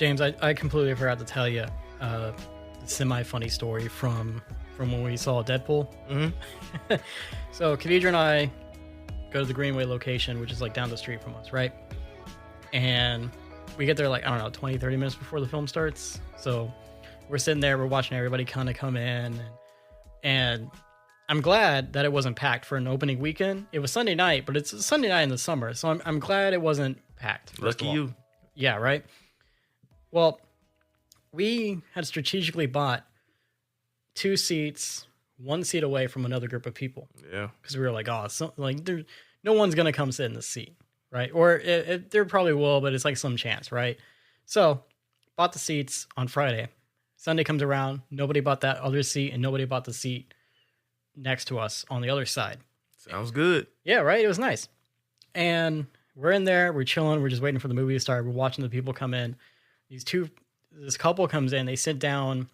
James, I completely forgot to tell you a semi-funny story from when we saw Deadpool. Mm-hmm. So Khadijah and I go to the Greenway location, which is like down the street from us, right? And we get there like, I don't know, 20, 30 minutes before the film starts. So we're sitting there, we're watching everybody kind of come in. And I'm glad that it wasn't packed for an opening weekend. It was Sunday night, but it's a Sunday night in the summer. So I'm glad it wasn't packed. Lucky you. Yeah, right? Well, we had strategically bought 2 seats, 1 seat away from another group of people. Yeah. Because we were like, no one's going to come sit in this seat, right? Or there probably will, but it's like some chance, right? So, bought the seats on Friday. Sunday comes around, nobody bought that other seat, and nobody bought the seat next to us on the other side. Sounds good. Yeah, right? It was nice. And we're in there, we're chilling, we're just waiting for the movie to start. We're watching the people come in. This couple comes in, they sit down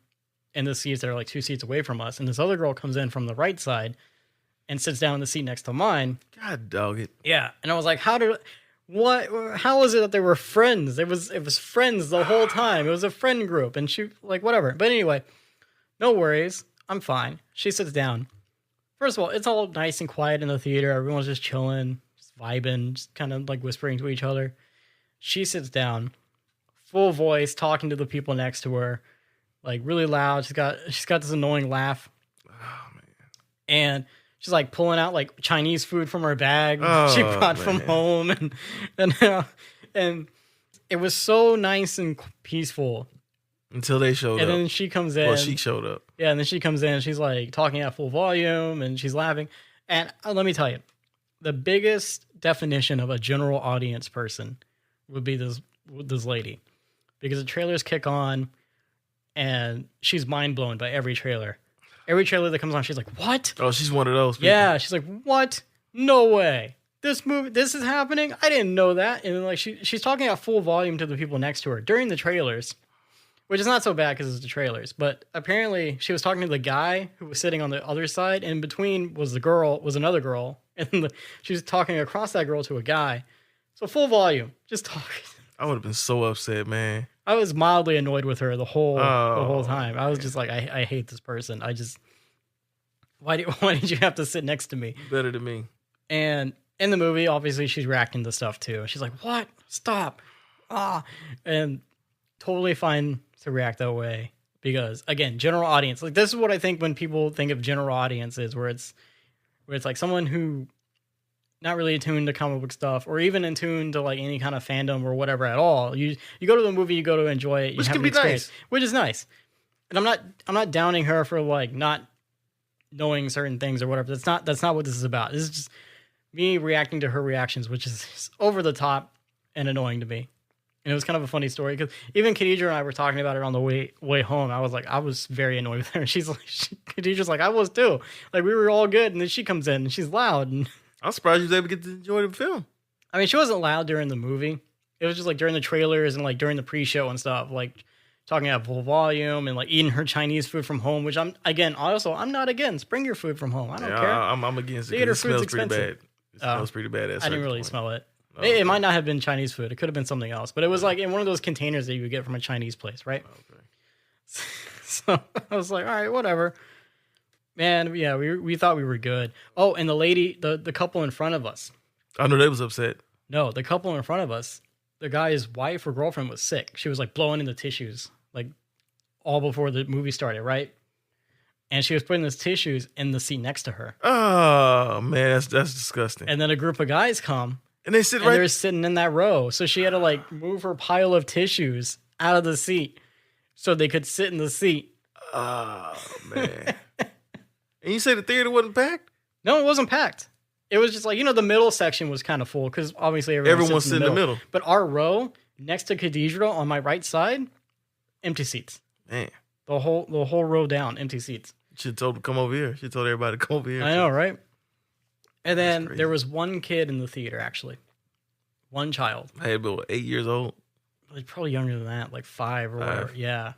in the seats that are like 2 seats away from us, and this other girl comes in from the right side and sits down in the seat next to mine. God dog it. Yeah, and I was like, how is it that they were friends? It was friends the whole time. It was a friend group, and she like whatever. But anyway, no worries. I'm fine. She sits down. First of all, it's all nice and quiet in the theater. Everyone's just chilling, just vibing, just kind of like whispering to each other. She sits down, full voice, talking to the people next to her, like really loud. She's got this annoying laugh. Oh man. And she's like pulling out like Chinese food from her bag she brought from home, and it was so nice and peaceful until they showed up. And then she comes in. Well, she showed up. Yeah, and then she comes in. She's like talking at full volume, and she's laughing. And let me tell you, the biggest definition of a general audience person would be this lady, because the trailers kick on, and she's mind blown by every trailer. Every trailer that comes on, she's like, "What?" Oh, she's one of those people. Yeah, she's like, "What? No way! This is happening? I didn't know that." And then, like she's talking at full volume to the people next to her during the trailers, which is not so bad because it's the trailers. But apparently, she was talking to the guy who was sitting on the other side, and in between was another girl, and she was talking across that girl to a guy. So full volume, just talking. I would have been so upset, man. I was mildly annoyed with her the whole time. I was just like, I hate this person. Why did you have to sit next to me? Better than me. And in the movie, obviously, she's reacting to stuff too. She's like, "What? Stop!" And totally fine to react that way because, again, general audience. Like this is what I think when people think of general audiences, where it's like someone who not really attuned to comic book stuff, or even in tune to like any kind of fandom or whatever at all. You go to the movie, you go to enjoy it, you which have can an be experience, nice. Which is nice. And I'm not downing her for like not knowing certain things or whatever. That's not what this is about. This is just me reacting to her reactions, which is over the top and annoying to me. And it was kind of a funny story because even Khadijah and I were talking about it on the way home. I was very annoyed with her. And she's like, Khadijah's like, I was too. Like we were all good, and then she comes in and she's loud and. I'm surprised you was able to get to enjoy the film. I mean, she wasn't loud during the movie. It was just like during the trailers and like during the pre-show and stuff, like talking at full volume and like eating her Chinese food from home, which I'm not against. Bring your food from home. I don't care. I'm against it. Theater It smells food's pretty bad. expensive. It smells pretty bad. I didn't really smell it. It might not have been Chinese food. It could have been something else, but it was like in one of those containers that you would get from a Chinese place, right? Okay. So I was like, all right, whatever. Man, yeah, we thought we were good. Oh, and the lady, the couple in front of us. I know they was upset. No, the couple in front of us, the guy's wife or girlfriend was sick. She was like blowing in the tissues, like all before the movie started, right? And she was putting those tissues in the seat next to her. Oh man, that's disgusting. And then a group of guys come, and they sit and right. they're sitting in that row. So she had to like move her pile of tissues out of the seat so they could sit in the seat. Oh man. And you say the theater wasn't packed? No, it wasn't packed. It was just like, the middle section was kind of full because obviously everyone sits in the middle. But our row next to Cathedral on my right side, empty seats. Man. The whole row down, empty seats. Should have told them to come over here. Should have told everybody to come over here. I know, right? And then there was one kid in the theater, actually. One child. I had about 8 years old. Like probably younger than that, like 5 or whatever. Yeah.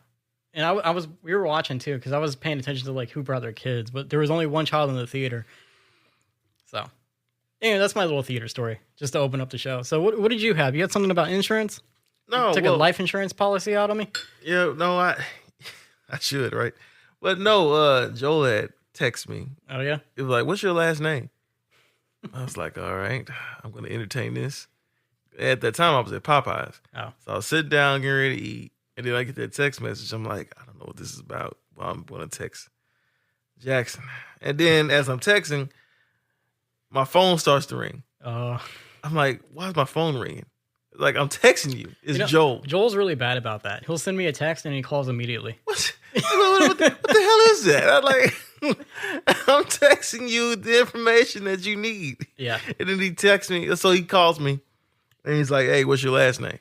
And we were watching too, because I was paying attention to like who brought their kids, but there was only one child in the theater. So, anyway, that's my little theater story, just to open up the show. So, what did you have? You had something about insurance? No, Took a life insurance policy out on me. Yeah, no, I should, right? But no, Joel had texted me. Oh yeah. It was like, "What's your last name?" I was like, "All right, I'm gonna entertain this." At that time, I was at Popeyes, Oh. so I was sitting down, getting ready to eat, and then I get that text message. I'm like, "I don't know what this is about." Well, I'm gonna text Jackson, and then as I'm texting, my phone starts to ring. Oh. I'm like, "Why is my phone ringing?" Like, I'm texting you. It's You know, Joel. Joel's really bad about that. He'll send me a text and he calls immediately. What the hell is that? I'm like, I'm texting you the information that you need. Yeah. And then he texts me. So he calls me and he's like, "Hey, what's your last name?"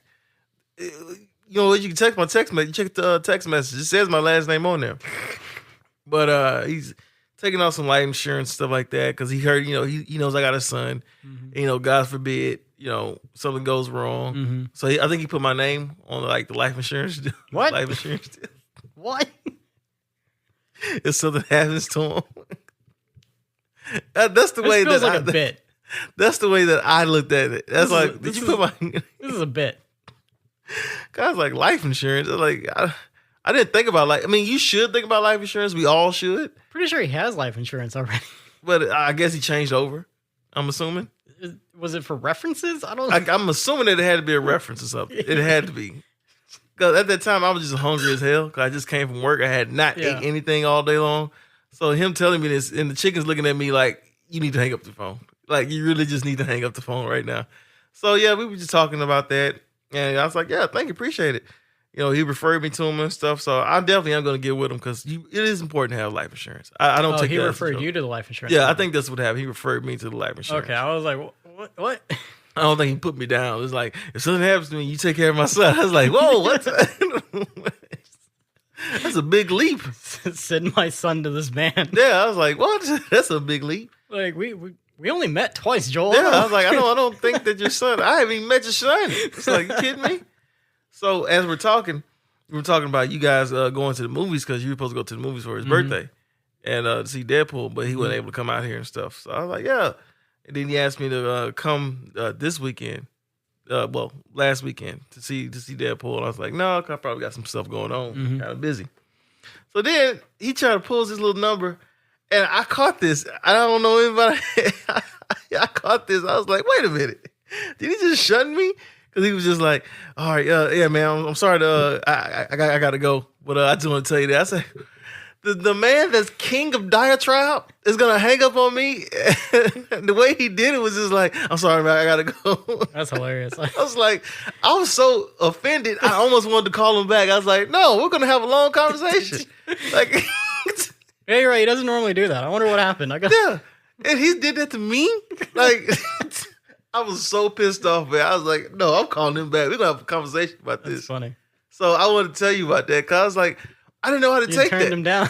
You know what? You can text my text message. Check the text message. It says my last name on there. But he's taking out some life insurance, stuff like that, because he heard, he knows I got a son. Mm-hmm. God forbid, something goes wrong. Mm-hmm. So I think he put my name on like the life insurance deal. What? Life insurance deal. What? If something happens to him. That's the way feels that like a bit. That's the way that I looked at it. That's like, did you put my... This is a bit. Guys, like life insurance. Like, I didn't think about like. I mean, you should think about life insurance. We all should. Pretty sure he has life insurance already. But I guess he changed over. I'm assuming. Was it for references? I don't know. I'm assuming that it had to be a reference or something. It had to be. Because at that time, I was just hungry as hell. Because I just came from work. I had not ate anything all day long. So him telling me this, and the chicken's looking at me like, you need to hang up the phone. Like, you really just need to hang up the phone right now. So, yeah, we were just talking about that. And I was like, yeah, thank you. Appreciate it. He referred me to him and stuff. So I definitely am going to get with him because it is important to have life insurance. I don't take he that referred you to the life insurance. Yeah, I think that's what happened. He referred me to the life insurance. Okay, I was like, what? I don't think he put me down. It's like, if something happens to me, you take care of my son. I was like, whoa, what? That's a big leap. Send my son to this man. Yeah, I was like, what? That's a big leap. Like, we only met twice, Joel. Yeah, I was like, I don't think that your son, I haven't even met your son. It's like, you kidding me? So as we were talking about you guys going to the movies because you were supposed to go to the movies for his birthday and to see Deadpool, but he wasn't able to come out here and stuff. So I was like, yeah. And then he asked me to come this weekend, last weekend to see Deadpool. And I was like, no, I probably got some stuff going on, kind of busy. So then he tried to pull this little number, and I caught this. I don't know anybody. I caught this. I was like, wait a minute, did he just shun me? Because he was just like, all right, yeah, man, I'm sorry to, I got to go. But I just want to tell you that. I said, the man that's king of diatribe is going to hang up on me. The way he did it was just like, I'm sorry, man, I got to go. That's hilarious. I was like, I was so offended. I almost wanted to call him back. I was like, no, we're going to have a long conversation. Like, yeah, you're right. He doesn't normally do that. I wonder what happened. Yeah. And he did that to me. Like, I was so pissed off, man. I was like, no, I'm calling him back. We're going to have a conversation about this. That's funny. So I want to tell you about that because I was like, I didn't know how to take that. You turned him down.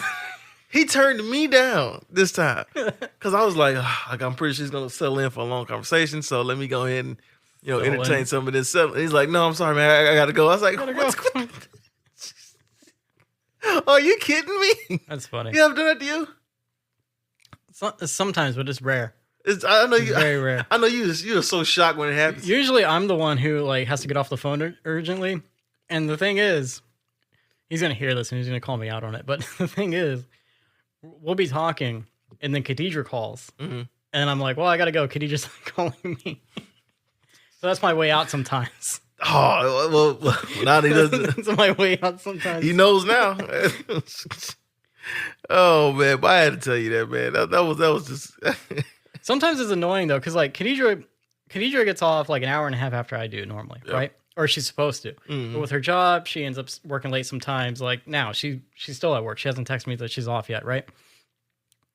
He turned me down this time because I was like, I'm pretty sure he's going to settle in for a long conversation. So let me go ahead and, entertain some of this. He's like, no, I'm sorry, man. I got to go. I was like, what's going on? Are you kidding me? That's funny. You ever done that to you? Sometimes, but it's rare. I know you. It's very rare. I know you're so shocked when it happens. Usually, I'm the one who has to get off the phone urgently, and the thing is, he's gonna hear this and he's gonna call me out on it. But the thing is, we'll be talking, and then Khadijah calls, and I'm like, "Well, I gotta go." Khadijah's calling me, so that's my way out sometimes. Oh well, now he doesn't. That's my way out sometimes. He knows now. Oh man, but I had to tell you that, man. That was just. Sometimes it's annoying though, because like Khadijah gets off like an hour and a half after I do normally, right? Or she's supposed to. But with her job, she ends up working late sometimes. Like now, she's still at work. She hasn't texted me that she's off yet, right?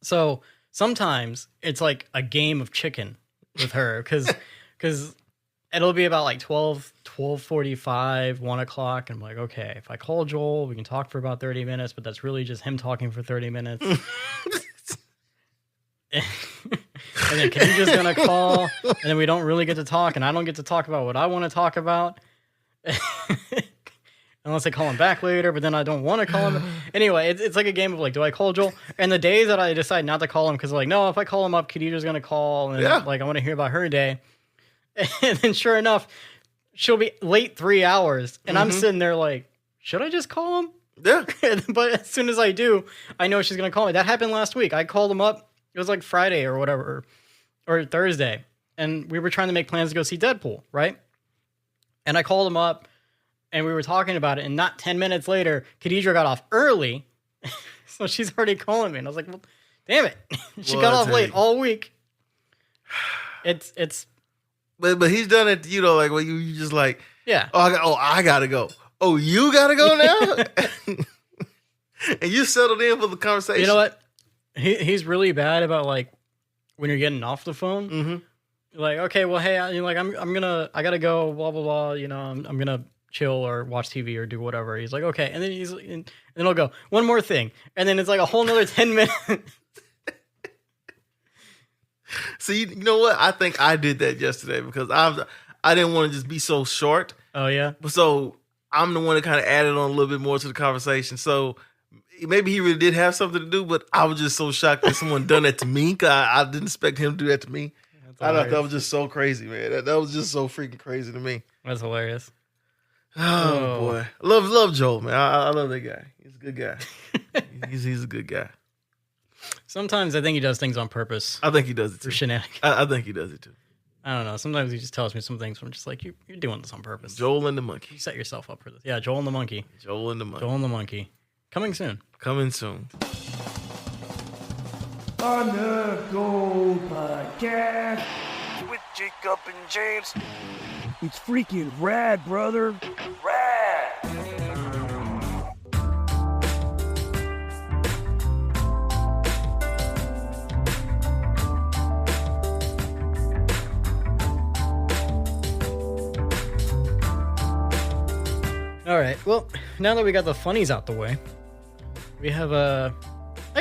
So sometimes it's like a game of chicken with her because it'll be about like 12:45, 1 o'clock. And I'm like, okay, if I call Joel, we can talk for about 30 minutes, but that's really just him talking for 30 minutes. And then Khadijah's gonna call, and then we don't really get to talk, and I don't get to talk about what I want to talk about. Unless I call him back later, but then I don't want to call him. Anyway, it's like a game of like, do I call Joel? And the days that I decide not to call him, because like, no, if I call him up, Khadijah's gonna call, and like I want to hear about her day. And then sure enough, she'll be late 3 hours, and I'm sitting there like, should I just call him? Yeah. But as soon as I do, I know she's gonna call me. That happened last week. I called him up. It was like Friday or whatever, or Thursday, and we were trying to make plans to go see Deadpool, right? And I called him up, and we were talking about it. And not 10 minutes later, Khadijah got off early, so she's already calling me. And I was like, well, damn it, she got off late all week. It's. But he's done it, you know, like when you just like, Yeah. I gotta go. Oh, you gotta go now? And you settled in for the conversation. You know what? He's really bad about like when you're getting off the phone. Mm-hmm. Like, okay, well, hey, you're like, I gotta go, blah blah blah. You know, I'm gonna chill or watch TV or do whatever. He's like, okay, and then he'll go, one more thing, and then it's like a whole nother 10 minutes. See, you know what? I think I did that yesterday because I didn't want to just be so short. Oh yeah. So I'm the one that kind of added on a little bit more to the conversation. So maybe he really did have something to do, but I was just so shocked that someone done that to me. Cause I didn't expect him to do that to me. I thought that was just so crazy, man. That was just so freaking crazy to me. That's hilarious. Oh boy, love Joel, man. I love that guy. He's a good guy. he's a good guy. Sometimes I think he does things on purpose. I think he does it too. For shenanigans. I think he does it too. I don't know. Sometimes he just tells me some things. I'm just like, you're doing this on purpose. Joel and the monkey. You set yourself up for this. Yeah, Joel and the monkey. Joel and the monkey. Joel and the monkey. Coming soon. Coming soon. On the Gold Podcast with Jacob and James. It's freaking rad, brother. Rad. All right. Well, now that we got the funnies out the way, we have I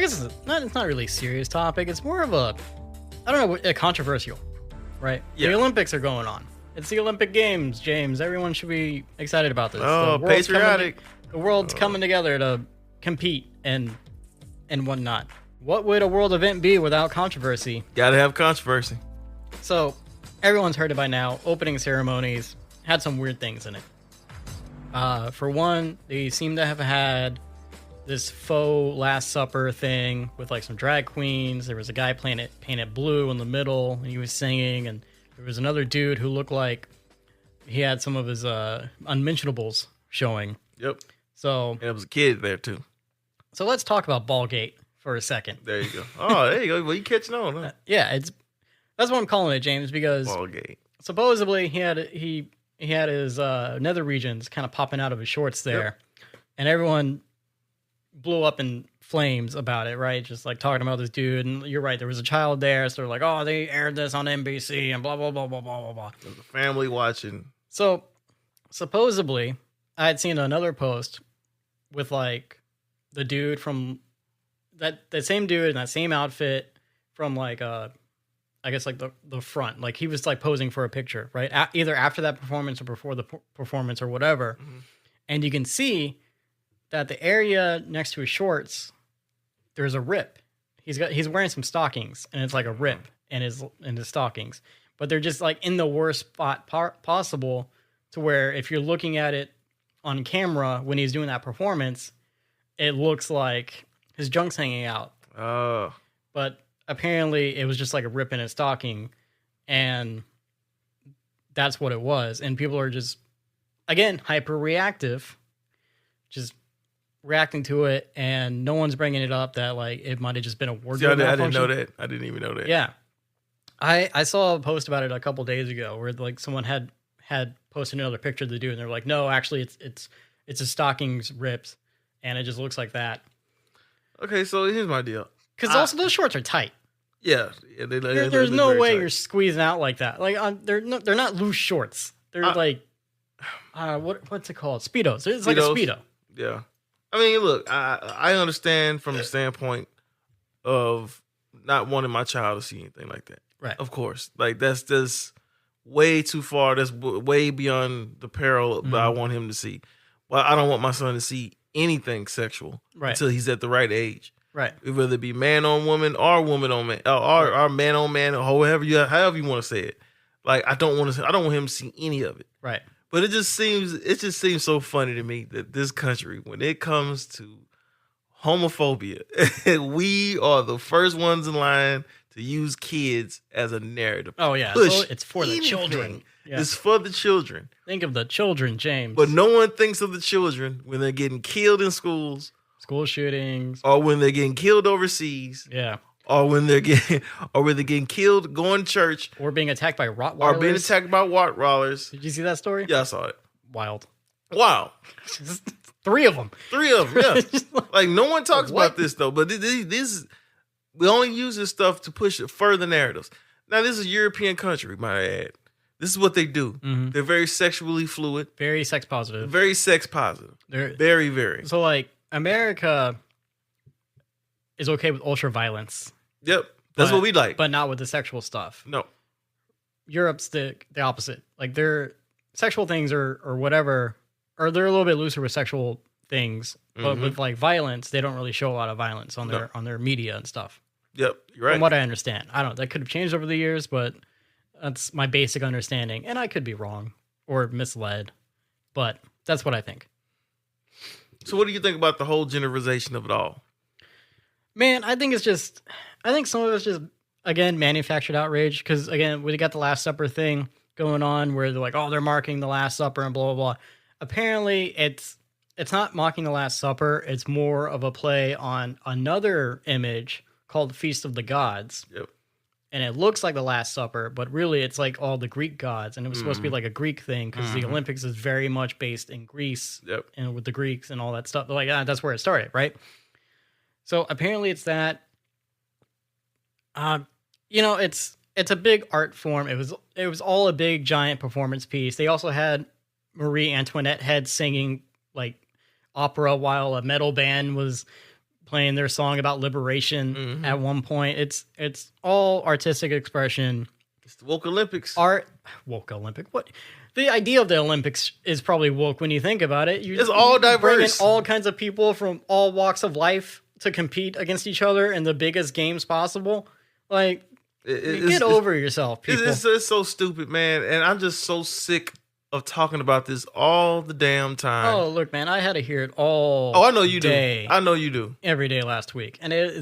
guess it's not really a serious topic. It's more of a controversial, right? Yeah. The Olympics are going on. It's the Olympic Games, James. Everyone should be excited about this. Oh, The world's patriotic. The world's coming together to compete and whatnot. What would a world event be without controversy? Gotta have controversy. So, everyone's heard it by now. Opening ceremonies had some weird things in it. For one, they seem to have had this faux Last Supper thing with like some drag queens. There was a guy painted blue in the middle, and he was singing. And there was another dude who looked like he had some of his unmentionables showing. Yep. So, And there was a kid there too. So let's talk about Ballgate for a second. There you go. Oh, there you go. Well, you catching on, huh? Yeah, that's what I'm calling it, James, because Ballgate. supposedly he had his nether regions kind of popping out of his shorts there, Yep. and everyone blew up in flames about it, right? Just like talking about this dude, and you're right, there was a child there, so they're like, oh, they aired this on NBC and blah blah blah blah blah blah blah. There was a family watching. So supposedly, I had seen another post with like the dude from that same dude in that same outfit from like I guess like the front, like he was like posing for a picture, right? Either after that performance or before the performance or whatever. Mm-hmm. And you can see that the area next to his shorts, there's a rip. He's wearing some stockings, and it's like a rip in his stockings, but they're just like in the worst spot possible, to where if you're looking at it on camera when he's doing that performance, it looks like his junk's hanging out. Oh. But apparently it was just like a rip in his stocking, and that's what it was. And people are just, again, hyper reactive, just reacting to it, and no one's bringing it up that like it might have just been a wardrobe See, I didn't malfunction. know that. I didn't even know that. Yeah, I saw a post about it a couple days ago where like someone had posted another picture of the dude, and they're like, no, actually it's his stockings ripped, and it just looks like that. Okay, so here's my deal. Because also those shorts are tight. Yeah, There's no way you're squeezing out like that. Like they're not loose shorts. They're like what's it called? Speedos. It's like a Speedo. Yeah, I mean, look, I understand from the standpoint of not wanting my child to see anything like that. Right. Of course, like that's just way too far. That's way beyond the peril that I want him to see. Well, I don't want my son to see anything sexual until he's at the right age. Right. Whether it be man on woman or woman on man, or man on man, or however you want to say it. Like I don't want him to see any of it. Right. But it just seems so funny to me that this country, when it comes to homophobia, we are the first ones in line to use kids as a narrative. Oh yeah, Push so it's for the anything. children. Yeah. It's for the children. Think of the children, James. But no one thinks of the children when they're getting killed in schools, School shootings. or when they're getting killed overseas, Yeah. or when they're getting killed going to church, Or being attacked by Rottweilers. or being attacked by Rottweilers. Did you see that story? Yeah, I saw it. Wild. Wow. 3 of them. 3 of them, yeah. Like, no one talks What? about this, though. But this we only use this stuff to push further narratives. Now, this is a European country, might I add. This is what they do. Mhm. They're very sexually fluid, Very sex positive. very sex positive. They're- Very, very. So like America is okay with ultra violence, Yep. That's but- what we like. but not with the sexual stuff. No. Europe's the opposite. Like their sexual things or whatever, or they're a little bit looser with sexual things, but Mhm. with like violence, they don't really show a lot of violence on No. their media and stuff. Yep. You're right. From what I understand, I don't. That could have changed over the years, but that's my basic understanding, and I could be wrong or misled, but that's what I think. So what do you think about the whole generalization of it all? Man, I think some of it's just, again, manufactured outrage. Because, again, we got the Last Supper thing going on where they're like, oh, they're marking the Last Supper and blah, blah, blah. Apparently, it's not mocking the Last Supper. It's more of a play on another image called the Feast of the Gods. Yep. And it looks like the Last Supper, but really it's like all the Greek gods. And it was supposed to be like a Greek thing because the Olympics is very much based in Greece Yep. and with the Greeks and all that stuff. Like, that's where it started, right? So apparently it's that. It's a big art form. It was all a big giant performance piece. They also had Marie Antoinette head singing like opera while a metal band was playing their song about liberation at one point. It's all artistic expression. It's the woke Olympics. Woke Olympic. What? The idea of the Olympics is probably woke when you think about it. It's all diverse. Bring in all kinds of people from all walks of life to compete against each other in the biggest games possible. Like, get over yourself, people. It's so stupid, man. And I'm just so sick of talking about this all the damn time. Oh, look, man, I had to hear it all. I know you day, do. I know you do. every day last week, and it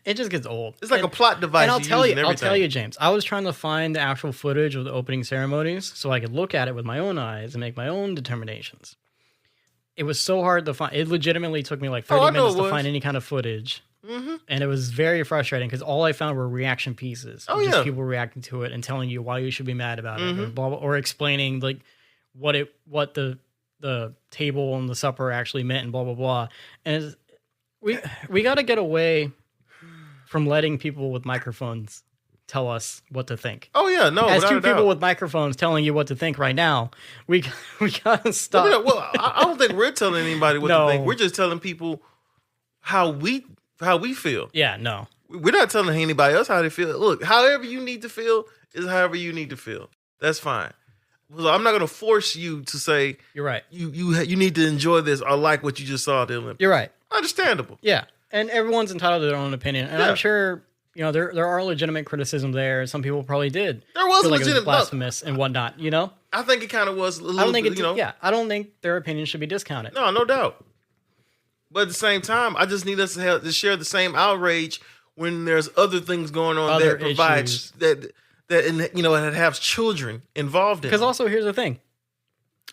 just gets old. It's like And- a plot device. And I'll tell you, everything. James. I was trying to find the actual footage of the opening ceremonies so I could look at it with my own eyes and make my own determinations. It was so hard to find. It legitimately took me like 30 I know minutes it to was. find any kind of footage. Mhm. And it was very frustrating because all I found were reaction pieces. Oh, of just yeah. people reacting to it and telling you why you should be mad about it, or, Mhm. blah, blah, or explaining like what the table and the supper actually meant and blah blah blah. And we got to get away from letting people with microphones tell us what to think. Oh yeah, no. As without two a doubt. people with microphones telling you what to think right now, we gotta stop. Well, I don't think we're telling anybody what No. to think. We're just telling people how we feel. Yeah, no. We're not telling anybody else how they feel. Look, however you need to feel is however you need to feel. That's fine. So I'm not going to force you to say You're right. you need to enjoy this or like what you just saw at the Olympics. You're right. Understandable. Yeah, and everyone's entitled to their own opinion, and Yeah. I'm sure there are legitimate criticisms there. Some people probably did. There was feel like it legitimate. was blasphemous and whatnot. I think it kind of was a little. I don't think bit, it's yeah. I don't think their opinion should be discounted. No doubt. But at the same time, I just need us to share the same outrage when there's other things going on Other that provides issues. that have children involved in. Because it. also, here's the thing: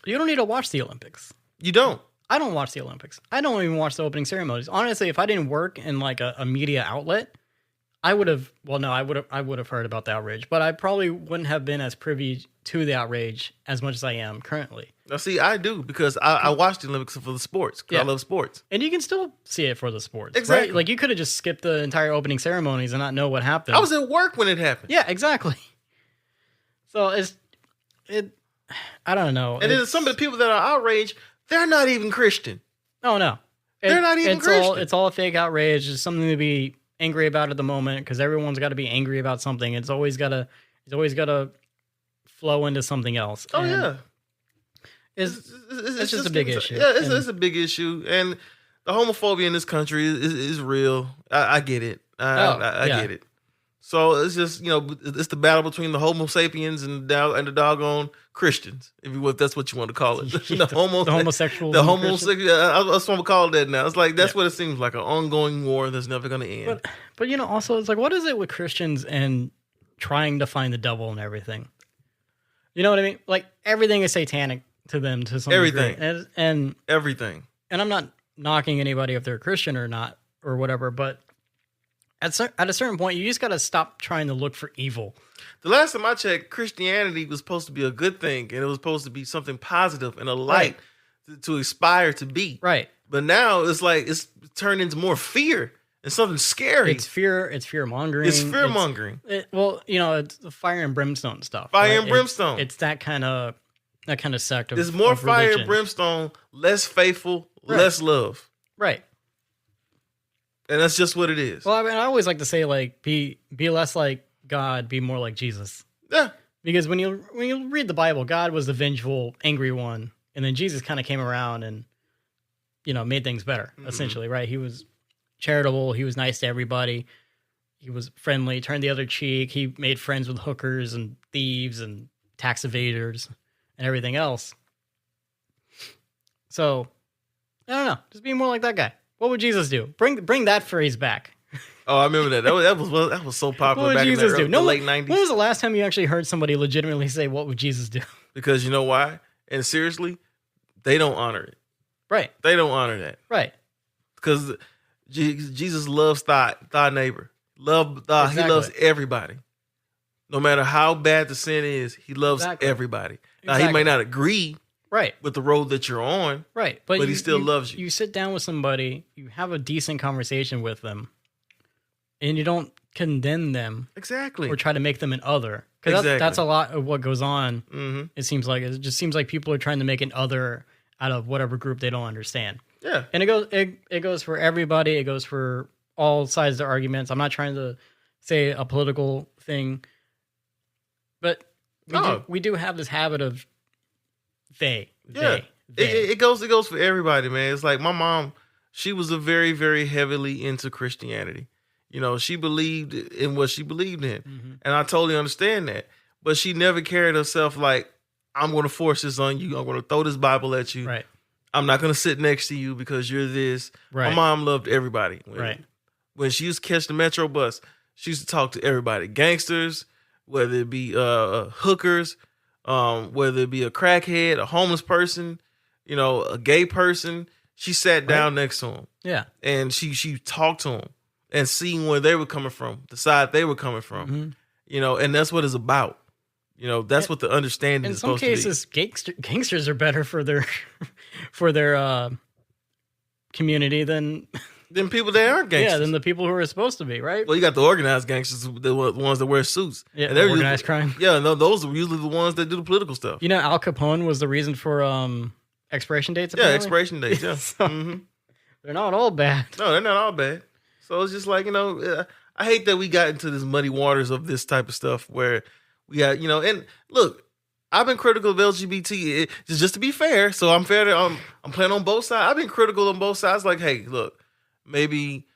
you don't need to watch the Olympics. You don't. I don't watch the Olympics. I don't even watch the opening ceremonies. Honestly, if I didn't work in like a media outlet, I would have. Well, no, I would have heard about the outrage, but I probably wouldn't have been as privy to the outrage as much as I am currently. Now, see, I do because I watch the Olympics for the sports. 'Cause Yeah. I love sports. And you can still see it for the sports, Exactly. right? Like you could have just skipped the entire opening ceremonies and not know what happened. I was at work when it happened. yeah, exactly. So I don't know. And then some of the people that are outraged, they're not even Christian. Oh no, They're not even Christian. It's all a fake outrage. It's something to be angry about at the moment because everyone's got to be angry about something. It's always got to flow into something else. Oh And yeah. it's just a big issue. Yeah, it's And- a big issue, and the homophobia in this country is real. I get it. I yeah. get it. So it's just, it's the battle between the Homo sapiens and the doggone Christians, if that's what you want to call it. The homosexuals. The homosexual. That's what we call that now. It's like that's what it seems like, an ongoing war that's never going to end. But also it's like, what is it with Christians and trying to find the devil and everything? You know what I mean? Like everything is satanic to them to some Everything. degree. And Everything. I'm not knocking anybody if they're a Christian or not or whatever, but at a certain point, you just got to stop trying to look for evil. The last time I checked, Christianity was supposed to be a good thing, and it was supposed to be something positive and a light to aspire to be. Right. But now it's like it's turned into more fear and something scary. It's fear. It's fear mongering. It's fear mongering. It's the fire and brimstone stuff. Fire and brimstone. It's that kind of sect of. There's more of fire religion. and brimstone, less faithful, Right. less love, Right. and that's just what it is. Well, I mean, I always like to say like be less like God, be more like Jesus. Yeah, Because when you read the Bible, God was the vengeful, angry one, and then Jesus kind of came around and made things better. Essentially, right? He was charitable. He was nice to everybody. He was friendly. Turned the other cheek. He made friends with hookers and thieves and tax evaders and everything else. So I don't know. Just be more like that guy. What would Jesus do? Bring that phrase back. Oh, I remember that. That was so popular What would back Jesus do? in the late When '90s. was the last time you actually heard somebody legitimately say, "What would Jesus do?" Because you know why? And seriously, they don't honor it. Right. They don't honor that Right. because Jesus loves thy neighbor. He loves everybody. No matter how bad the sin is, he loves Exactly. everybody. Now he Exactly. may not agree Right. with the road that you're on. Right. But he still loves you. You sit down with somebody, you have a decent conversation with them, and you don't condemn them Exactly. or try to make them an other. Because Exactly. that's a lot of what goes on. Mm-hmm. It seems like it just seems like people are trying to make an other out of whatever group they don't understand. Yeah. And it goes for everybody. It goes for all sides of the arguments. I'm not trying to say a political thing, but we do have this habit of they. It goes for everybody, man. It's like my mom, she was a very, very heavily into Christianity. She believed in what she believed in. Mhm. And I totally understand that. But she never carried herself like, I'm going to force this on you. I'm going to throw this Bible at you. Right. I'm not going to sit next to you because you're this. Right. My mom loved everybody. Right. When she used to catch the Metro bus, she used to talk to everybody. Gangsters, whether it be hookers, whether it be a crackhead, a homeless person, a gay person. She sat down next to him. Yeah. And she talked to them and seeing where they were coming from, the side they were coming from, Mhm. and that's what it's about. That's what the understanding In is some supposed cases, gangsters are better for their community than to be. Then people that aren't gangsters. than the people who are supposed to be, right? Well, you got the organized gangsters, the ones that wear suits. Yeah, and they're organized crime. Yeah, no, those are usually the ones that do the political stuff. Al Capone was the reason for expiration dates. Yeah, Apparently? expiration dates. Yeah. So- hmm They're not all bad. No, they're not all bad. So it's just like, I hate that we got into this muddy waters of this type of stuff where we got, and look, I've been critical of LGBT, just to be fair. So I'm fair. I'm playing on both sides. I've been critical on both sides. Like, hey, look, maybe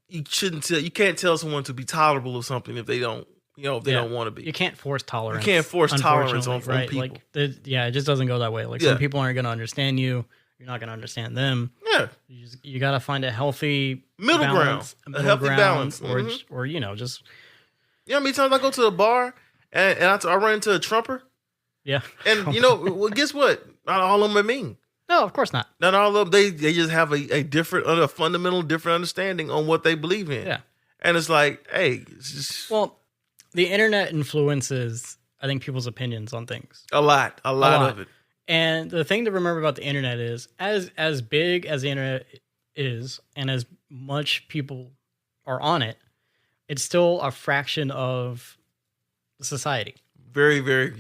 you can't tell someone to be tolerable of something if they don't, if they don't want to be. You can't force tolerance. You can't force tolerance on unfortunately, right? people. Like, it just doesn't go that way. Like Yeah. some people aren't going to understand you. You're not going to understand them. Yeah. You got to find a healthy Middle balance, ground. A healthy balance. or Mhm. or just How many times I go to a bar and I run into a Trumper? yeah. And, well, guess what? Not all of them are mean. No, of course not. Not all of them. They just have a different, a fundamental different understanding on what they believe in. Yeah. And it's like, hey, it's just Well, the internet influences, I think, people's opinions on things. a lot lot. of it. And the thing to remember about the internet is, as big as the internet is, and as much people are on it, it's still a fraction of society. Very, very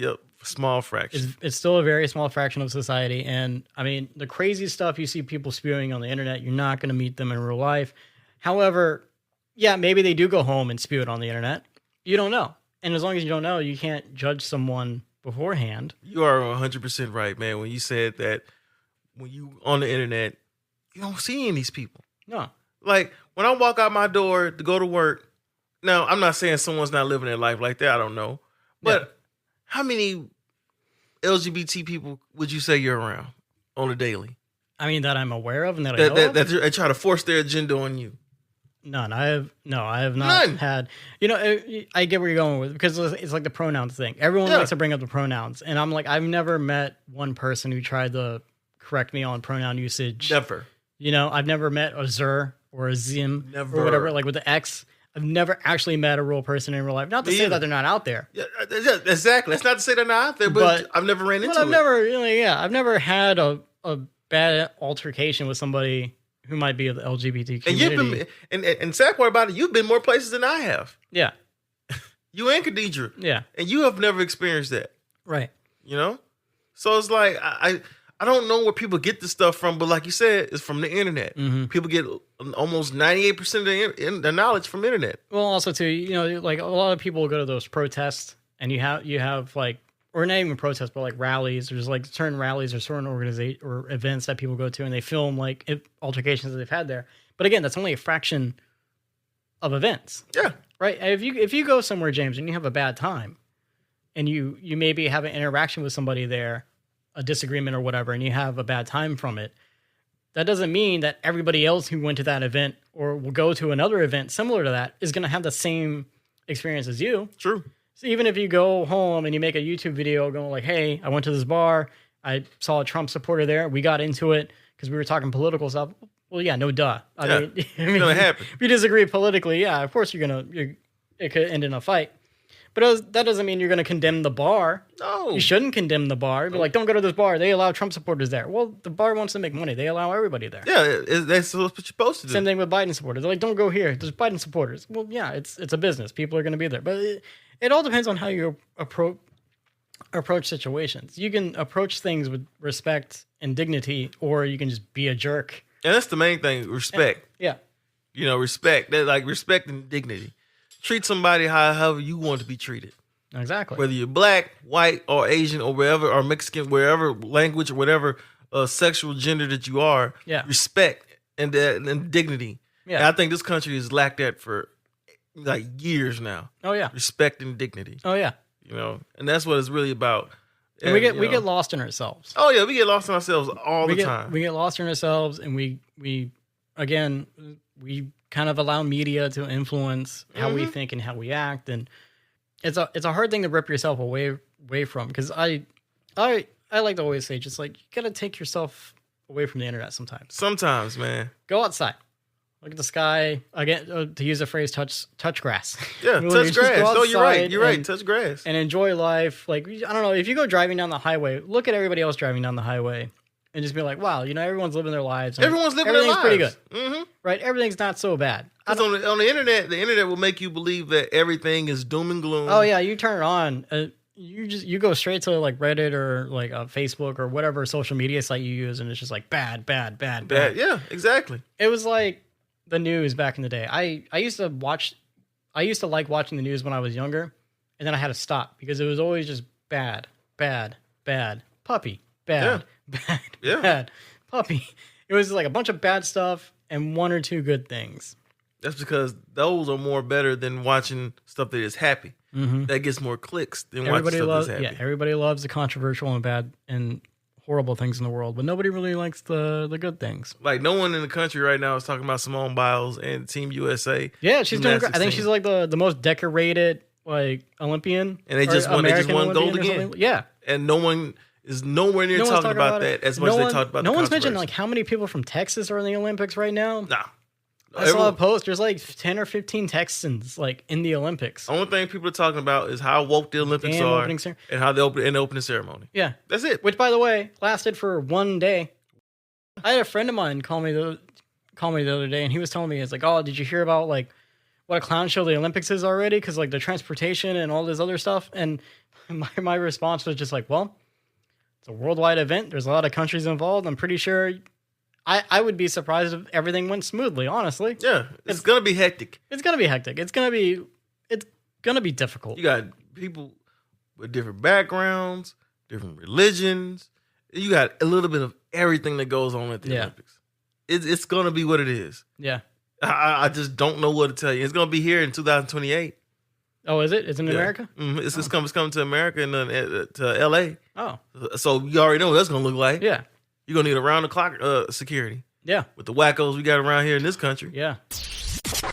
small fraction. It's still a very small fraction of society. And I mean, the crazy stuff you see people spewing on the internet, you're not going to meet them in real life. However, yeah, maybe they do go home and spew it on the internet. You don't know. And as long as you don't know, you can't judge someone beforehand. You are 100% right, man. When you said that when you on the internet, you don't see any of these people. No. Like when I walk out my door to go to work, Now, I'm not saying someone's not living their life like that. I don't know. But Yeah. how many LGBT people would you say you're around on a daily? I mean, that I'm aware of and that I know That, of? that they try to force their agenda on you. None. I have not None. had. I get where you're going with, because it's like the pronouns thing. Everyone Yeah. likes to bring up the pronouns, and I'm like, I've never met one person who tried to correct me on pronoun usage. Never. I've never met a zer or a zim Never. or whatever, like with the X. I've never actually met a real person in real life. Not to Me say either. that they're not out there, Yeah, exactly. That's not to say they're not out there, but I've never ran into but I've it. never, I've never had a bad altercation with somebody who might be of the LGBT And you've community. been, and sad part about it, you've been more places than I have. Yeah, You and Khadijah, yeah, and you have never experienced that. right. You know, so it's like I don't know where people get this stuff from, but like you said, it's from the internet. Mm-hmm. People get almost 98% of the knowledge from internet. Well, also too, like a lot of people go to those protests, and you have like, or not even protests, but like rallies. There's like certain rallies or certain organization or events that people go to, and they film like altercations that they've had there. But again, that's only a fraction of events, Yeah, right? And if you go somewhere, James, and you have a bad time, and you maybe have an interaction with somebody there, a disagreement or whatever, and you have a bad time from it, that doesn't mean that everybody else who went to that event or will go to another event similar to that is going to have the same experience as you. true. So even if you go home and you make a YouTube video going like, hey, I went to this bar, I saw a Trump supporter there, we got into it because we were talking political stuff. Well, yeah, no duh. I Yeah, mean, It's gonna happen. if you disagree politically, yeah, of course it could end in a fight. But that doesn't mean you're going to condemn the bar. No, You shouldn't condemn the bar. But like, don't go to this bar. They allow Trump supporters there. Well, the bar wants to make money. They allow everybody there. yeah, that's what you're supposed to do. Same thing with Biden supporters. They're like, don't go here. There's Biden supporters. Well, yeah, it's a business. People are going to be there. But it all depends on how you approach situations. You can approach things with respect and dignity, or you can just be a jerk. And that's the main thing: respect. Yeah. You know, respect. That like respect and dignity. Treat somebody however you want to be treated. Exactly. Whether you're black, white, or Asian, or wherever, or Mexican, wherever language or whatever sexual gender that you are, Yeah. respect and dignity. Yeah. And I think this country has lacked that for like years now. Oh yeah. Respect and dignity, Oh yeah. you know, and that's what it's really about. And we you get know, lost in ourselves. oh yeah, we get lost in ourselves all we the get time. we get lost in ourselves, and we kind of allow media to influence how we think and how we act, and it's a hard thing to rip yourself away from, because I like to always say, just like, you gotta take yourself away from the internet sometimes. Sometimes, man. Go outside, look at the sky again, to use the phrase, touch grass. Yeah, Literally, touch just go grass. No, you're right. outside You're right. and- Touch grass. and enjoy life. Like, I don't know, if you go driving down the highway, look at everybody else driving down the highway and just be like, wow, everyone's living their lives. Everyone's living their lives. Everything's pretty good, Mm-hmm. right? Everything's not so bad. Because on the internet will make you believe that everything is doom and gloom. Oh yeah, you turn it on. You go straight to like Reddit or like Facebook or whatever social media site you use, and it's just like bad. Yeah, exactly. It was like the news back in the day. I used to like watching the news when I was younger, and then I had to stop because it was always just bad, puppy, bad, Yeah. bad, puppy. It was like a bunch of bad stuff and one or two good things. That's because those are more better than watching stuff that is happy. Mm-hmm. That gets more clicks than watching Everybody stuff loves, that's happy. everybody loves the controversial and bad and horrible things in the world, but nobody really likes the good things. Like no one in the country right now is talking about Simone Biles and Team USA. Yeah, she's doing great. Gymnastics I think team. she's like the most decorated like Olympian. And they or just won American gold Olympian or again. something. Yeah. And no one is nowhere near No one's talking about it. that as much as they talked about No the one's mentioned controversy. like how many people from Texas are in the Olympics right now. Nah. I saw a post. There's like 10 or 15 Texans like in the Olympics. Only thing people are talking about is how woke the Olympics And are opening cer- and how they open in the opening ceremony. Yeah. That's it. Which, by the way, lasted for one day. I had a friend of mine call me the other day, and he was telling me, it's like, oh, did you hear about like what a clown show the Olympics is already? Because like the transportation and all this other stuff. And my response was just like, well, it's a worldwide event. There's a lot of countries involved. I'm pretty sure I would be surprised if everything went smoothly. Honestly, Yeah. It's gonna be hectic. it's gonna be hectic. It's gonna be difficult. You got people with different backgrounds, different religions. You got a little bit of everything that goes on at the Yeah. Olympics. It's gonna be what it is. Yeah. I just don't know what to tell you. It's gonna be here in 2028. Oh, is it? Is it in Yeah. America? It's coming to America and then to LA. Oh, So you already know what that's gonna look like. yeah. You're gonna need around the clock security Yeah. with the wackos we got around here in this country. Yeah.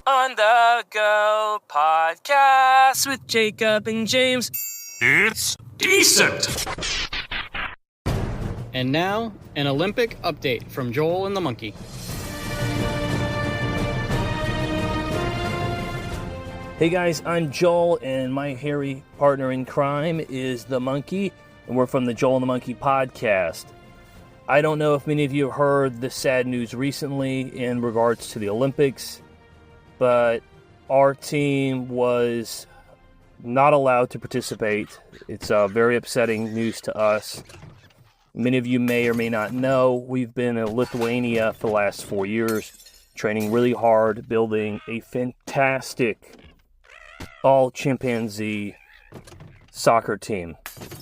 On the Go podcast with Jacob and James. It's decent. And now, an Olympic update from Joel and the Monkey. Hey guys, I'm Joel, and my hairy partner in crime is the Monkey, and we're from the Joel and the Monkey podcast. I don't know if many of you have heard the sad news recently in regards to the Olympics, but our team was not allowed to participate. It's very upsetting news to us. Many of you may or may not know, we've been in Lithuania for the last 4 years, training really hard, building a fantastic all chimpanzee soccer team.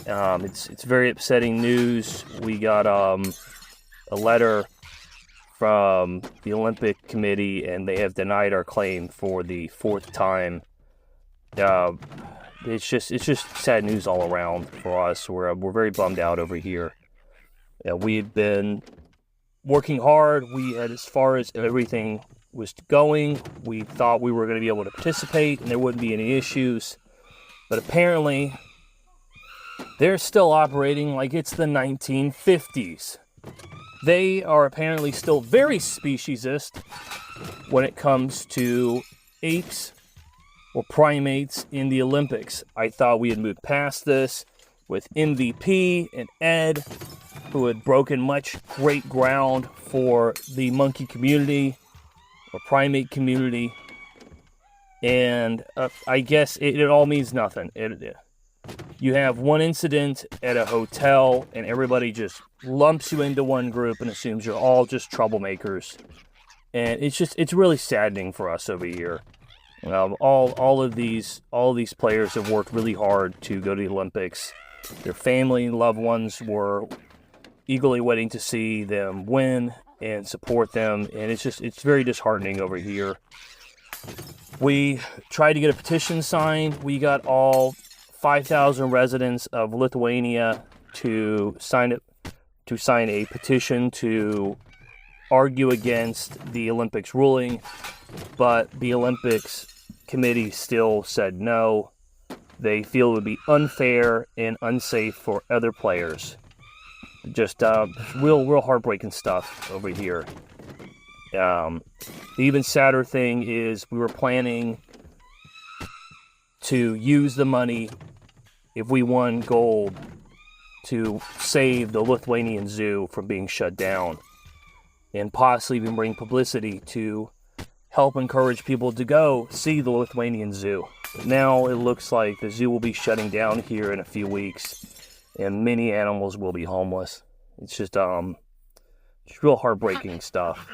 It's very upsetting news. We got a letter from the Olympic Committee, and they have denied our claim for the 4th time. It's just sad news all around for us. We're very bummed out over here. We had been working hard. We had, as far as everything was going, we thought we were going to be able to participate and there wouldn't be any issues. But apparently, they're still operating like it's the 1950s. They are apparently still very speciesist when it comes to apes or primates in the Olympics. I thought we had moved past this with MVP and Ed, who had broken much great ground for the monkey community or primate community. And I guess it all means nothing. You have one incident at a hotel and everybody just lumps you into one group and assumes you're all just troublemakers. And it's really saddening for us over here. All of these players have worked really hard to go to the Olympics. Their family and loved ones were eagerly waiting to see them win and support them, and it's very disheartening over here. We tried to get a petition signed. We got all 5,000 residents of Lithuania to sign a petition to argue against the Olympics ruling, but the Olympics committee still said no. They feel it would be unfair and unsafe for other players. Just real heartbreaking stuff over here. The even sadder thing is we were planning to use the money if we won gold to save the Lithuanian zoo from being shut down and possibly even bring publicity to help encourage people to go see the Lithuanian zoo. Now it looks like the zoo will be shutting down here in a few weeks, and many animals will be homeless. It's just real heartbreaking stuff.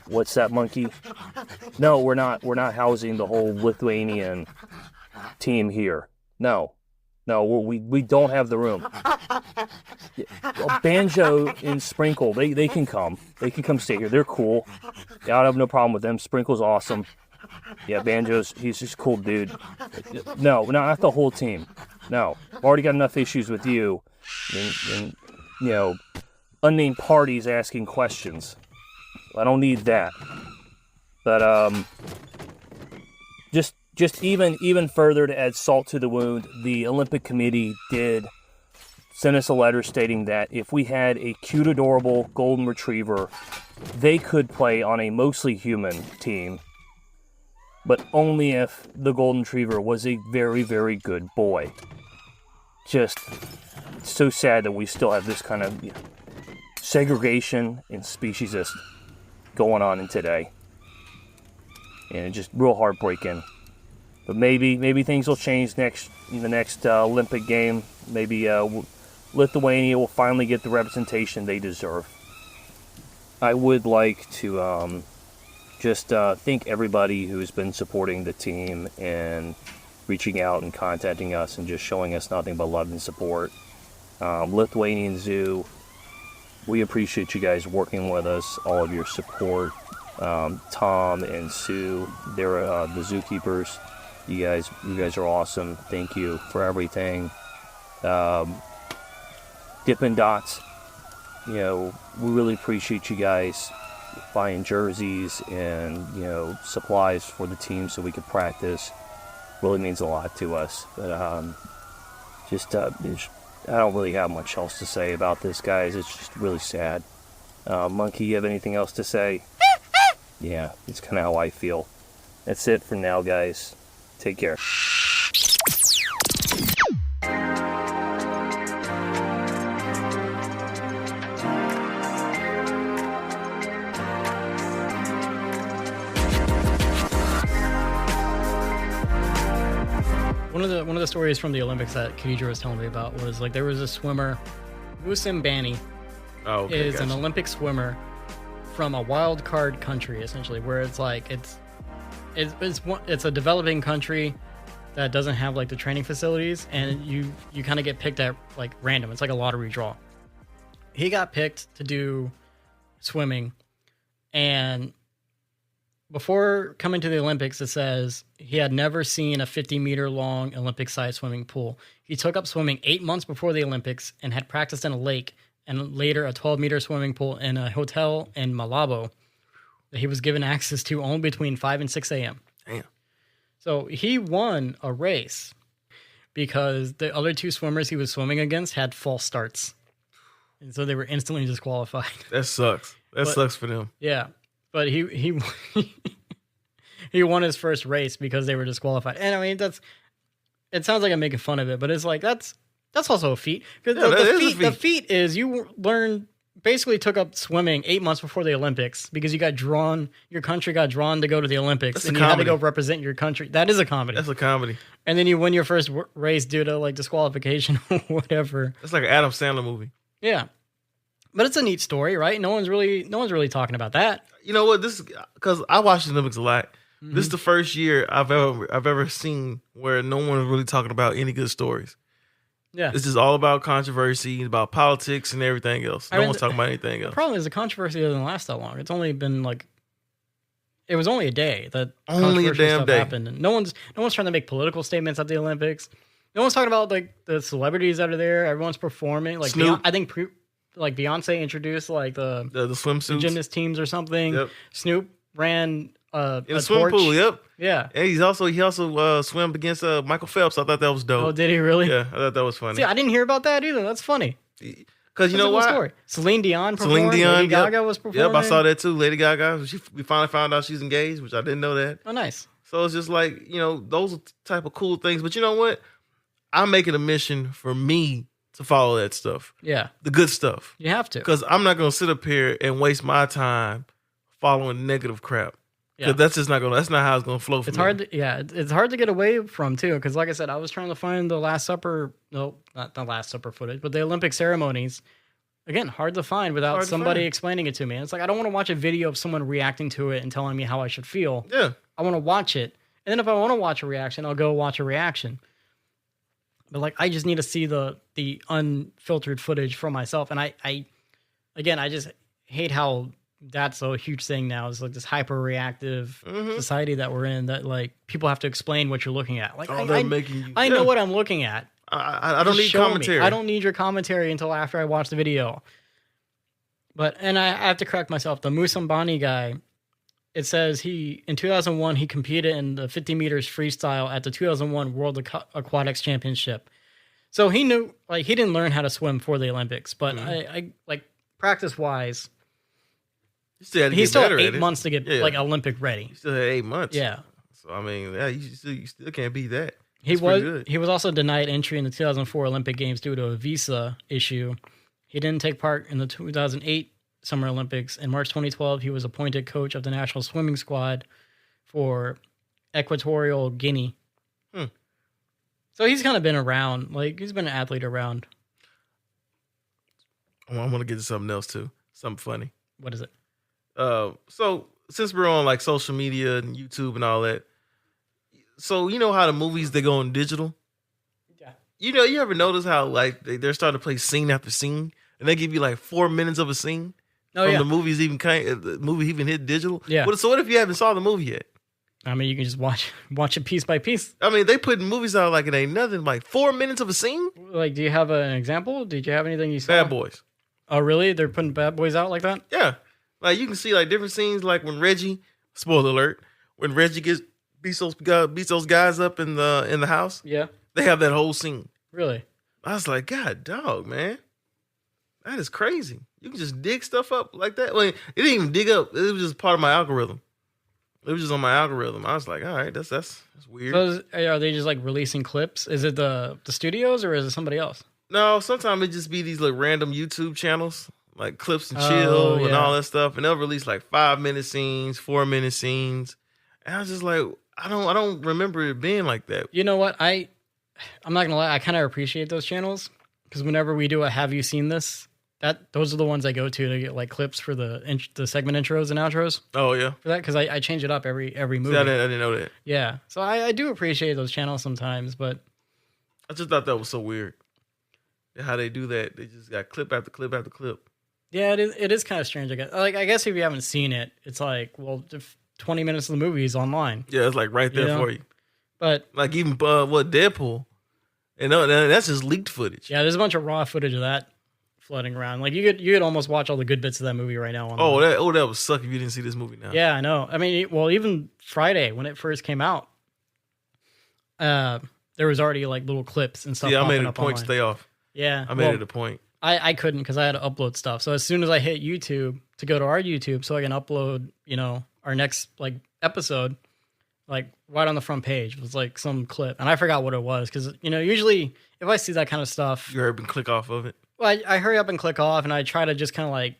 What's that, Monkey? No, we're not housing the whole Lithuanian team here. No, we don't have the room. Well, Banjo and Sprinkle, they can come. They can come stay here. They're cool. Yeah, I have no problem with them. Sprinkle's awesome. Yeah, he's just a cool dude. No, not the whole team. No, I've already got enough issues with you. And unnamed parties asking questions. I don't need that. But just even further to add salt to the wound, the Olympic Committee did send us a letter stating that if we had a cute, adorable golden retriever, they could play on a mostly human team, but only if the golden retriever was a very, very good boy. Just so sad that we still have this kind of segregation and speciesist going on in today. And just real heartbreaking. But maybe things will change in the next Olympic game. Maybe Lithuania will finally get the representation they deserve. I would like to just thank everybody who's been supporting the team and reaching out and contacting us and just showing us nothing but love and support. Lithuanian Zoo, we appreciate you guys working with us, all of your support. Tom and Sue, they're the zookeepers. You guys are awesome. Thank you for everything. Dippin' Dots, we really appreciate you guys buying jerseys and supplies for the team so we could practice. Really means a lot to us. But I don't really have much else to say about this, guys. It's just really sad. Monkey, you have anything else to say? Yeah, it's kind of how I feel. That's it for now, guys. Take care. One of the stories from the Olympics that Khadija was telling me about was like there was a swimmer, Musim Bani, is an Olympic swimmer from a wild card country, essentially, where it's like it's a developing country that doesn't have like the training facilities, and you kind of get picked at like random. It's like a lottery draw. He got picked to do swimming, and before coming to the Olympics, it says he had never seen a 50-meter long Olympic-sized swimming pool. He took up swimming 8 months before the Olympics and had practiced in a lake and later a 12-meter swimming pool in a hotel in Malabo that he was given access to only between 5 and 6 a.m. Damn. So he won a race because the other two swimmers he was swimming against had false starts. And so they were instantly disqualified. That sucks. That sucks for them. Yeah. But he he won his first race because they were disqualified. And I mean, it sounds like I'm making fun of it, but it's like that's also a feat. Because the feat is you basically took up swimming 8 months before the Olympics because your country got drawn to go to the Olympics, and you had to go represent your country. That is a comedy. That's a comedy. And then you win your first race due to like disqualification or whatever. It's like an Adam Sandler movie. Yeah. But it's a neat story, right? No one's really talking about that. You know what? This is because I watch the Olympics a lot. Mm-hmm. This is the first year I've ever seen where no one is really talking about any good stories. Yeah, it's just all about controversy, about politics, and everything else. No one's talking about anything else. The problem is the controversy doesn't last that long. It's only been it was only a day that only a damn day happened. And no one's trying to make political statements at the Olympics. No one's talking about like the celebrities that are there. Everyone's performing. Like Snoop. I think Beyonce introduced like the swimsuits, gymnast teams or something. Yep. Snoop ran in a swimming pool. Yep. Yeah. And he also swam against Michael Phelps. I thought that was dope. Oh, did he really? Yeah, I thought that was funny. See, I didn't hear about that either. That's funny. Because you know what? Story. Celine Dion performed. Lady Gaga was performing. Yep, I saw that too. Lady Gaga. We finally found out she's engaged, which I didn't know that. Oh, nice. So it's just like, those are type of cool things. But you know what? I'm making a mission for me to follow that stuff. Yeah. The good stuff. You have to. Because I'm not going to sit up here and waste my time following negative crap. Yeah. That's not how it's going to flow for me. It's hard to get away from, too. Because like I said, I was trying to find the Last Supper. No, not the Last Supper footage, but the Olympic ceremonies. Again, hard to find without somebody explaining it to me. And it's like, I don't want to watch a video of someone reacting to it and telling me how I should feel. Yeah. I want to watch it. And then if I want to watch a reaction, I'll go watch a reaction. But like, I just need to see the unfiltered footage for myself. And I just hate how that's a huge thing now. It's like this hyper reactive society that we're in, that like people have to explain what you're looking at. Like, I know what I'm looking at. I don't need commentary. I don't need your commentary until after I watch the video. And I have to correct myself. The Musim Bani guy, it says in 2001, he competed in the 50 meters freestyle at the 2001 World Aquatics Championship. So he knew, like, he didn't learn how to swim for the Olympics, but I like practice wise, he still had 8 months to get like Olympic ready. You still had 8 months. Yeah. So I mean, you still can't beat that. He was also denied entry in the 2004 Olympic Games due to a visa issue. He didn't take part in the 2008 Summer Olympics. In March 2012, he was appointed coach of the national swimming squad for Equatorial Guinea. So he's kind of been around. Like, he's been an athlete around. I want to get to something else too. Something funny. What is it? So since we're on like social media and YouTube and all that, so you know how the movies, they go on digital? Yeah. You ever notice how like they're starting to play scene after scene, and they give you like 4 minutes of a scene? Oh, from yeah. the movies the movie even hit digital. Yeah. So what if you haven't saw the movie yet? I mean, you can just watch it piece by piece. I mean, they putting movies out like it ain't nothing, like 4 minutes of a scene. Like, do you have an example? Did you have anything you saw? Bad Boys. Oh, really? They're putting Bad Boys out like that? Yeah, like you can see like different scenes, like when Reggie. Spoiler alert: when Reggie beats those guys up in the house, Yeah. they have that whole scene. Really? I was like, God, dog, man, that is crazy. You can just dig stuff up like that. Well, it didn't even dig up. It was just part of my algorithm. It was just on my algorithm. I was like, all right, that's weird. So are they just like releasing clips? Is it the studios or is it somebody else? No, sometimes it just be these like random YouTube channels, like Clips and Oh, Chill and yeah. all that stuff, and they'll release like 5-minute scenes, 4-minute scenes, and I was just like, I don't remember it being like that. You know what? I'm not gonna lie. I kind of appreciate those channels because whenever we do a "Have you seen this?" those are the ones I go to get like clips for the segment intros and outros Oh yeah, for that because I change it up every movie. See, I didn't know that. Yeah, so I do appreciate those channels sometimes, but I just thought that was so weird. How they do that? They just got clip after clip after clip. yeah, it is kind of strange. I guess if you haven't seen it, it's like, well, if 20 minutes of the movie is online, Yeah, it's like right there Yeah. for you. but Like even Deadpool, and that's just leaked footage. yeah, there's a bunch of raw footage of that floating around. Like you could almost watch all the good bits of that movie right now. Online. Oh, that would suck if you didn't see this movie now. Yeah, I know. I mean, well, even Friday when it first came out, there was already like little clips and stuff. Yeah, I made it popping a up point to online. stay off. Yeah, I made it a point. I couldn't because I had to upload stuff. So as soon as I hit YouTube to go to our YouTube, so I can upload, our next like episode, like right on the front page was like some clip, and I forgot what it was because usually if I see that kind of stuff, You heard me click off of it. well, I hurry up and click off, and I try to just kind of like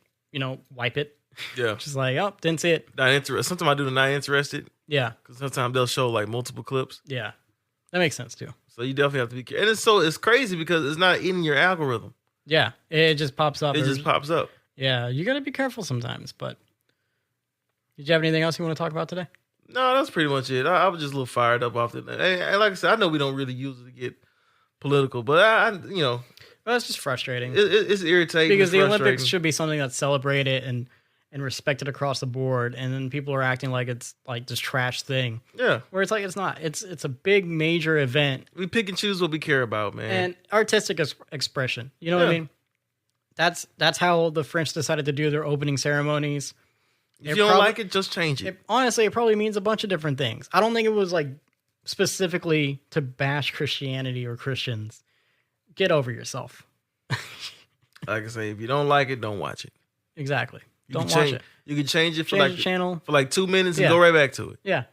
wipe it, Yeah, just like oh, didn't see it. not interested. Sometimes I do the not interested Yeah, because sometimes they'll show like multiple clips. yeah, that makes sense too. So you definitely have to be careful. And it's crazy because it's not in your algorithm. Yeah, it just pops up. It just pops up. Yeah, you got to be careful sometimes. But did you have anything else you want to talk about today? No, that's pretty much it. I was just a little fired up off it. And like I said, I know we don't really use it to get political, but Well, it's just frustrating it's irritating because the frustrating. Olympics should be something that's celebrated and respected across the board, and then people are acting like it's like this trash thing Yeah, where it's like it's not. It's a big major event we pick and choose what we care about, man. and artistic expression. You know what I Yeah. mean? That's how the French decided to do their opening ceremonies. if you don't like it, just change it. Honestly, it probably means a bunch of different things. I don't think it was like specifically to bash Christianity or Christians. Get over yourself. Like I say, if you don't like it, don't watch it. Exactly. You Don't can watch change, it. You can change it for Change the channel. for like 2 minutes and Yeah. go right back to it. Yeah.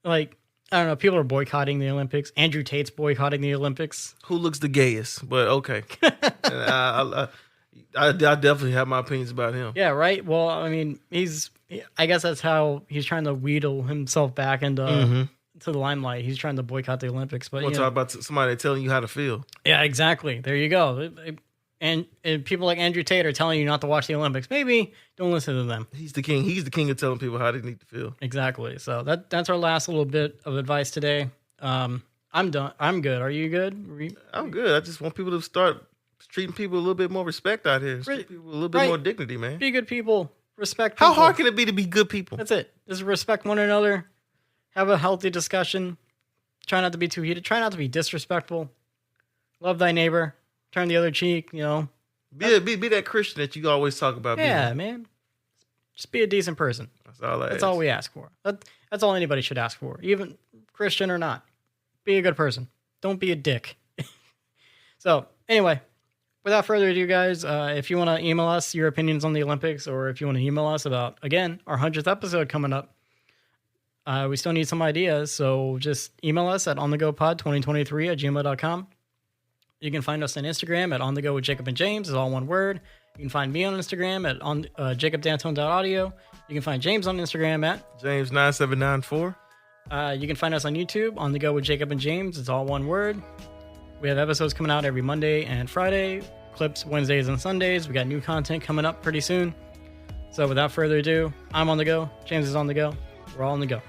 Like, I don't know. People are boycotting the Olympics. Andrew Tate's boycotting the Olympics. Who looks the gayest? But okay, I definitely have my opinions about him. Yeah, right? Well, I mean, I guess that's how he's trying to wheedle himself back into to the limelight. He's trying to boycott the Olympics. But We'll talk about somebody telling you how to feel. yeah, exactly. There you go. And people like Andrew Tate are telling you not to watch the Olympics. Maybe don't listen to them. He's the king. He's the king of telling people how they need to feel. Exactly. So that's our last little bit of advice today. I'm done. I'm good. Are you good? I'm good. I just want people to start treating people a little bit more respect out here. Treat people with a little bit Right. more dignity, man. Be good people. Respect How people. hard can it be to be good people? That's it. Just respect one another. Have a healthy discussion. Try not to be too heated. Try not to be disrespectful. Love thy neighbor. Turn the other cheek. Be that Christian that you always talk about. Yeah, being. man. Just be a decent person. That's all. That's all we ask for. That's all anybody should ask for, even Christian or not. Be a good person. Don't be a dick. So, anyway, without further ado, guys, if you want to email us your opinions on the Olympics, or if you want to email us about, again, our 100th episode coming up, we still need some ideas. So just email us at onthegopod2023@gmail.com. You can find us on Instagram at onthego with Jacob and James. It's all one word. You can find me on Instagram at jacobdantone.audio. You can find James on Instagram at James 9794. you can find us on YouTube, On The Go with Jacob and James. It's all one word. We have episodes coming out every Monday and Friday, clips Wednesdays and Sundays. We got new content coming up pretty soon. So without further ado, I'm on the go. James is on the go. We're all on the go.